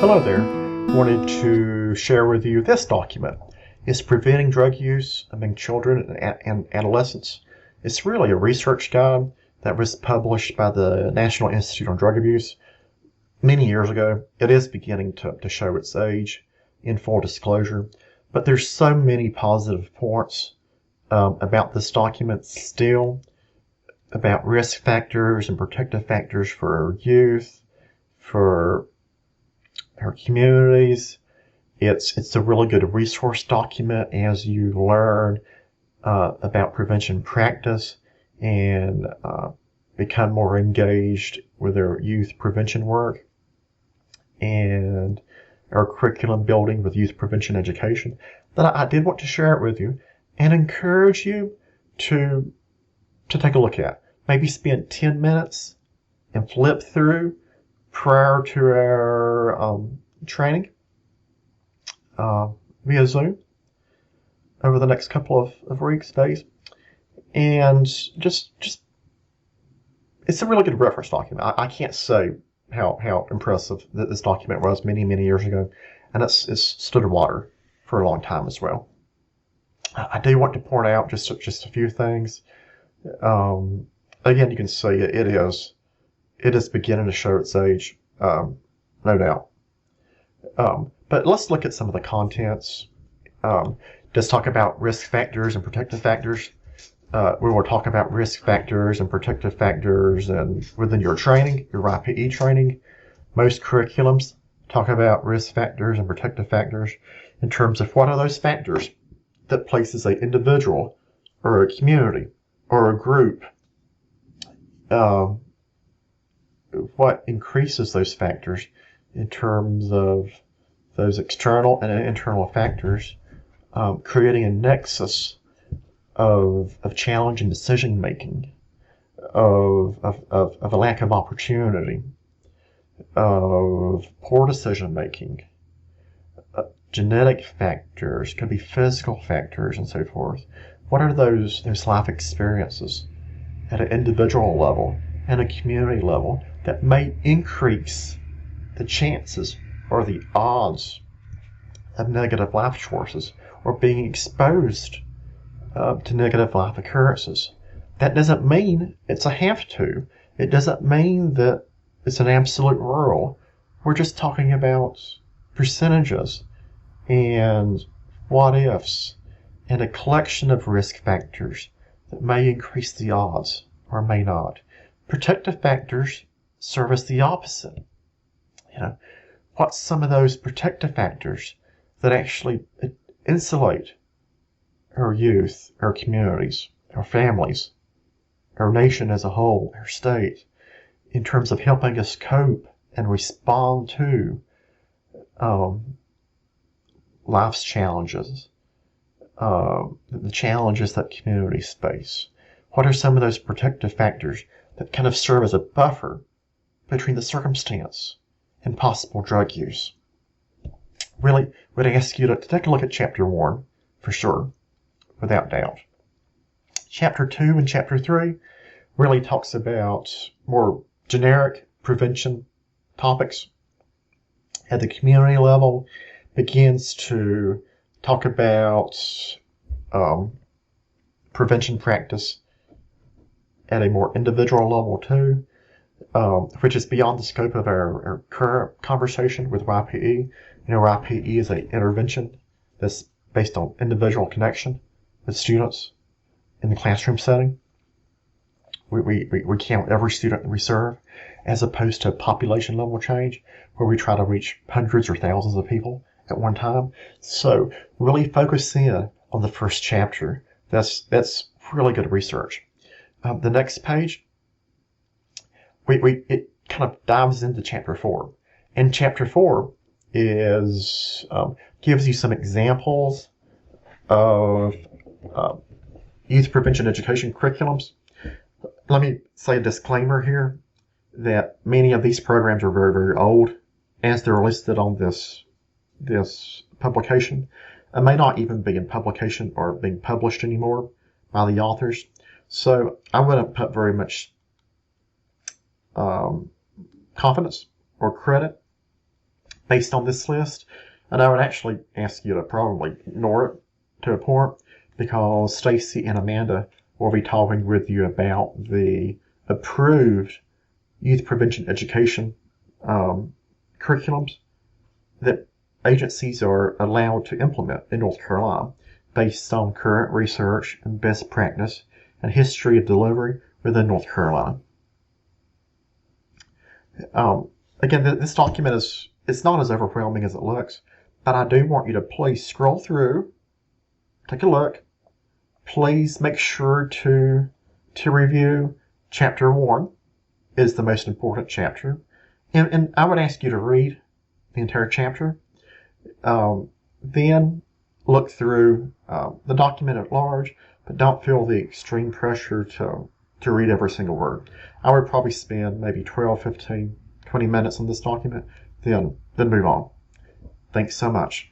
Hello there. Wanted to share with you this document. It's Preventing Drug Use Among Children and Adolescents. It's really a research guide that was published by the National Institute on Drug Abuse many years ago. It is beginning to show its age in full disclosure, but there's so many positive points about this document still, about risk factors and protective factors for youth, for our communities. It's a really good resource document as you learn about prevention practice and become more engaged with our youth prevention work and our curriculum building with youth prevention education. That I did want to share it with you and encourage you to take a look at. Maybe spend 10 minutes and flip through prior to our training via Zoom over the next couple of weeks, days. And just it's a really good reference document. I can't say how impressive this document was many years ago, and it's stood water for a long time as well. I do want to point out just a few things. Again, you can see it is beginning to show its age, no doubt. But let's look at some of the contents. Let's talk about risk factors and protective factors. We will talk about risk factors and protective factors and within your training, your YPE training. Most curriculums talk about risk factors and protective factors in terms of what are those factors that places an individual or a community or a group, what increases those factors in terms of those external and internal factors, creating a nexus of challenge and decision making, of a lack of opportunity, of poor decision making, genetic factors, could be physical factors, and so forth. What are those life experiences at an individual level and a community level that may increase the chances or the odds of negative life choices or being exposed to negative life occurrences? That doesn't mean it's a have to. It doesn't mean that it's an absolute rule. We're just talking about percentages and what ifs and a collection of risk factors that may increase the odds or may not. Protective factors serve as the opposite. What's some of those protective factors that actually insulate our youth, our communities, our families, our nation as a whole, our state, in terms of helping us cope and respond to life's challenges, the challenges that communities face? What are some of those protective factors that kind of serve as a buffer between the circumstance and possible drug use? Really would ask you to take a look at Chapter 1 for sure, without doubt. Chapter 2 and Chapter 3 really talks about more generic prevention topics. At the community level, begins to talk about prevention practice at a more individual level too, which is beyond the scope of our current conversation with YPE. YPE is an intervention that's based on individual connection with students in the classroom setting. We count every student that we serve, as opposed to population level change, where we try to reach hundreds or thousands of people at one time. So really focus in on the first chapter. That's really good research. The next page, it kind of dives into Chapter 4. And Chapter 4 is gives you some examples of youth prevention education curriculums. Let me say a disclaimer here that many of these programs are very old, as they're listed on this publication, and may not even be in publication or being published anymore by the authors. So I wouldn't put very much confidence or credit based on this list. And I would actually ask you to probably ignore it to a point, because Stacy and Amanda will be talking with you about the approved youth prevention education curriculums that agencies are allowed to implement in North Carolina based on current research and best practice and history of delivery within North Carolina. Again, this document it's not as overwhelming as it looks, but I do want you to please scroll through, take a look. Please make sure to review Chapter 1 is the most important chapter. And I would ask you to read the entire chapter. Then look through the document at large, but don't feel the extreme pressure to read every single word. I would probably spend maybe 12, 15, 20 minutes on this document, then move on. Thanks so much.